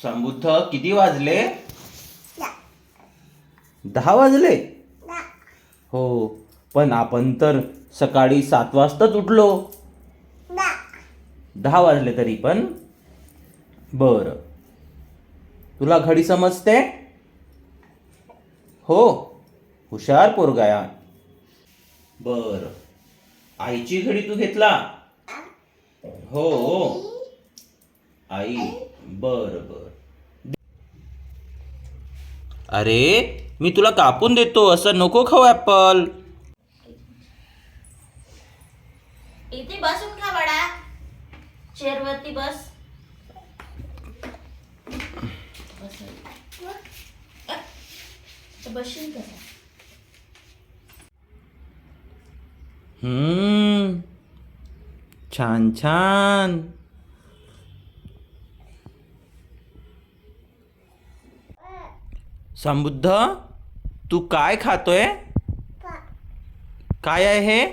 समृद्ध किती वाजले? 10 वाजले. हो, पण आपण तर सकाळी 7 वाजताच उठलो. 10 वाजले तरी पण. बर, तुला घडी समजते? हो, हुशार पोरगा आहे. बर, आईची घडी तू घेतला? हो, आई. बर बर. अरे, मी तुला कापून देतो, असं नको खाऊ ऍपल. इथे बसून खा बाळा, चेअरवरती बस. बसशील कसा? छान छान. समृद्ध, तू काय खातोय? काय आहे हे?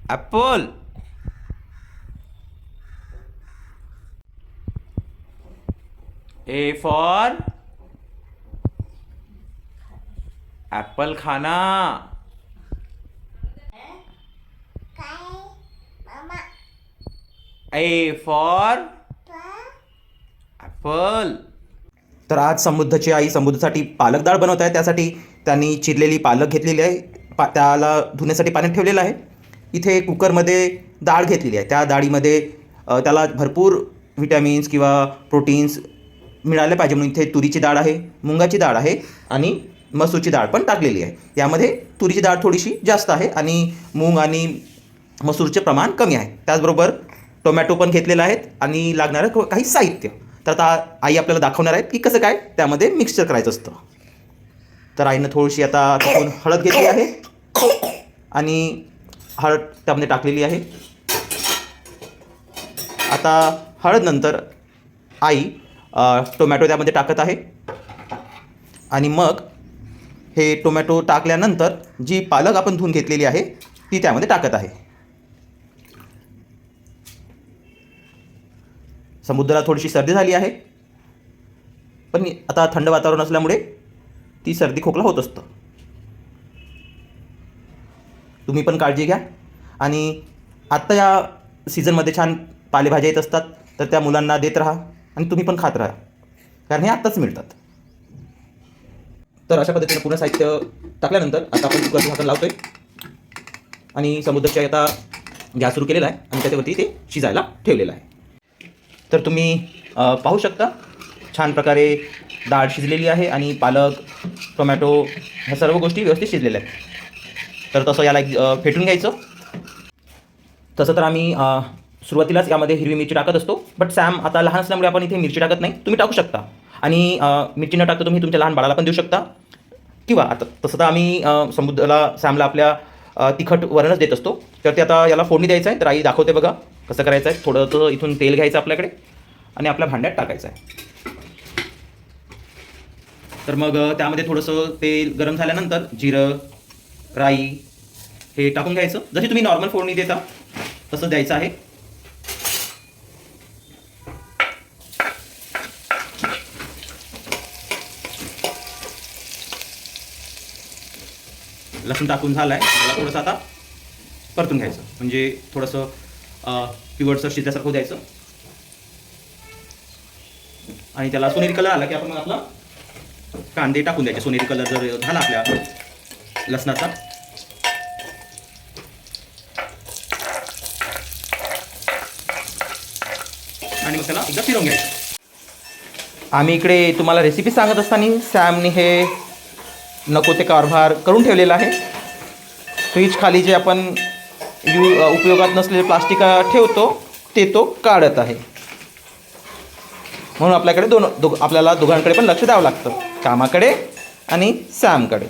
ॲपल. ए फॉर ॲपल खाना. A for Apple. तर आज समृद्धची आई समृद्धसाठी पालक डाळ बनवत आहे. त्यासाठी त्यांनी चिरलेली पालक घेतलेली आहे, त्याला धुण्यासाठी पाण्यात ठेवलेलं आहे. इथे कुकरमध्ये डाळ घेतलेली आहे. त्या डाळीमध्ये त्याला भरपूर व्हिटॅमिन्स किंवा प्रोटीन्स मिळाले पाहिजे म्हणून इथे तुरीची डाळ आहे, मुंगाची डाळ आहे आणि मसूरची डाळ पण टाकलेली आहे. यामध्ये तुरीची डाळ थोडीशी जास्त आहे आणि मूग आणि मसूरचे प्रमाण कमी आहे. त्याचबरोबर टोमॅटो पण घेतलेला आहेत आणि लागणारं काही साहित्य. तर आता आई आपल्याला दाखवणार आहेत की कसं काय त्यामध्ये मिक्सचर करायचं असतं. तर आईनं थोडीशी आता हळद घेतली आहे आणि हळद त्यामध्ये टाकलेली आहे. आता हळद नंतर आई टोमॅटो त्यामध्ये टाकत आहे आणि मग हे टोमॅटो टाकल्यानंतर जी पालक आपण धुवून घेतलेली आहे ती त्यामध्ये टाकत आहे. समुद्राला थोडीशी सर्दी झाली आहे, पण आता थंड वातावरण असल्यामुळे ती सर्दी खोकला होत असतं. तुम्ही पण काळजी घ्या आणि आत्ता या सीझनमध्ये छान पालेभाज्या येत असतात, तर त्या मुलांना देत राहा आणि तुम्ही पण खात राहा, कारण हे आत्ताच मिळतात. तर अशा पद्धतीने पूर्ण साहित्य टाकल्यानंतर आता आपण कुकरचं झाकण लावतोय आणि समुद्राच्या आता गॅस सुरू केलेला आहे आणि त्याच्यावरती ते शिजायला ठेवलेलं आहे. तर तुम्ही पाहू शकता छान प्रकारे डाळ शिजलेली आहे आणि पालक, टोमॅटो ह्या सर्व गोष्टी व्यवस्थित शिजलेल्या आहेत. तर तसं याला फेटून घ्यायचं. तसं तर आम्ही सुरुवातीलाच यामध्ये हिरवी मिरची टाकत असतो, बट सॅम आता लहान असल्यामुळे आपण इथे मिरची टाकत नाही. तुम्ही टाकू शकता आणि मिरची न टाकता तुम्ही तुमच्या लहान बाळाला पण देऊ शकता, किंवा आता तसं तर आम्ही समुद्राला सॅमला आपल्या तिखट वरणच देत असतो. तर ते आता याला फोडणी द्यायचं आहे. तर आई दाखवते बघा कसं करायचं आहे. थोडं इथून तेल घ्यायचं आपल्याकडे आणि आपल्या भांड्यात टाकायचं आहे. तर मग त्यामध्ये थोडंसं तेल गरम झाल्यानंतर जिरं, राई हे टाकून घ्यायचं. जशी तुम्ही नॉर्मल फोडणी देता तसं द्यायचं आहे. लसूण टाकून झालं आहे. त्याला थोडंसं आता परतून घ्यायचं, म्हणजे थोडंसं पिवळसर शिजल्यासारखं द्यायचं आणि त्याला सोनेरी कलर आला की आपण मग आपला कांदे टाकून द्यायचे. सोनेरी कलर जर झाला आपल्या लसणाचा आणि मग त्याला एकदा फिरवून घ्यायचं. आम्ही इकडे तुम्हाला रेसिपी सांगत असताना सॅमने हे नको ते कारभार करून ठेवलेला आहे. फ्रीज खाली जे आपण उपयोगात नसलेले प्लास्टिक ठेवतो ते तो काढत आहे. म्हणून आपल्याकडे आपल्याला दोघांकडे पण लक्ष द्यावं लागतं, कामाकडे आणि सॅमकडे.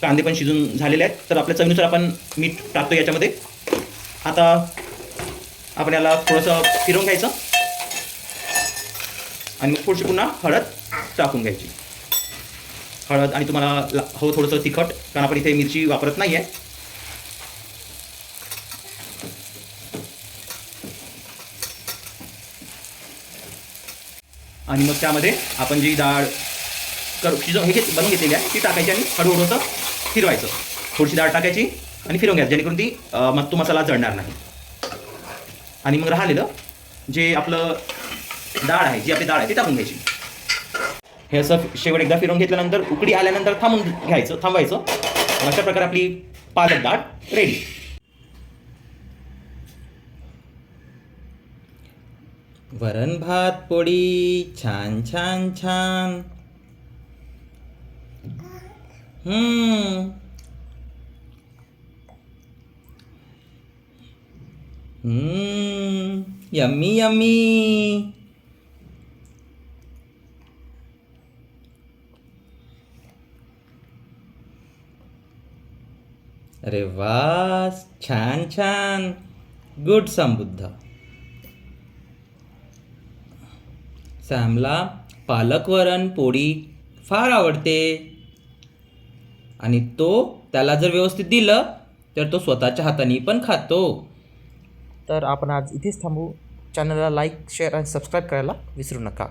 कांदे पण शिजून झालेले आहेत. तर आपल्या चवीनुसार आपण मीठ टाकतो याच्यामध्ये. आता आपण याला थोडंसं फिरवून घ्यायचं आणि मग थोडीशी पुन्हा हळद टाकून घ्यायची. हळद आणि तुम्हाला हो थोडंसं तिखट, कारण आपण इथे मिरची वापरत नाही आहे. आणि मग त्यामध्ये आपण जी डाळ बनवून घेतलेली आहे ती टाकायची आणि हळूहळू असं फिरवायचं. थोडीशी डाळ टाकायची आणि फिरवून घ्यायची, जेणेकरून ती मग तो मसाला जळणार नाही. आणि मग राहिलेलं जे आपलं डाळ आहे, जी आपली डाळ आहे ती टाकून घ्यायची. हे असं शेवट एकदा फिरवून घेतल्यानंतर उकडी आल्यानंतर थांबवायचं. अशा प्रकारे आपली पालक डाळ रेडी. वरण भात पोळी छान छान छान. Yummy yummy. अरे वा, छान छान. गुड समृद्ध. सॅमला पालक वरण पोळी फार आवडते आणि तो त्याला जर व्यवस्थित दिलं तर तो स्वतःच्या हाताने पण खातो. तर आपण आज इथेच थांबू. चॅनलला लाईक, शेअर आणि सबस्क्राईब करायला विसरू नका.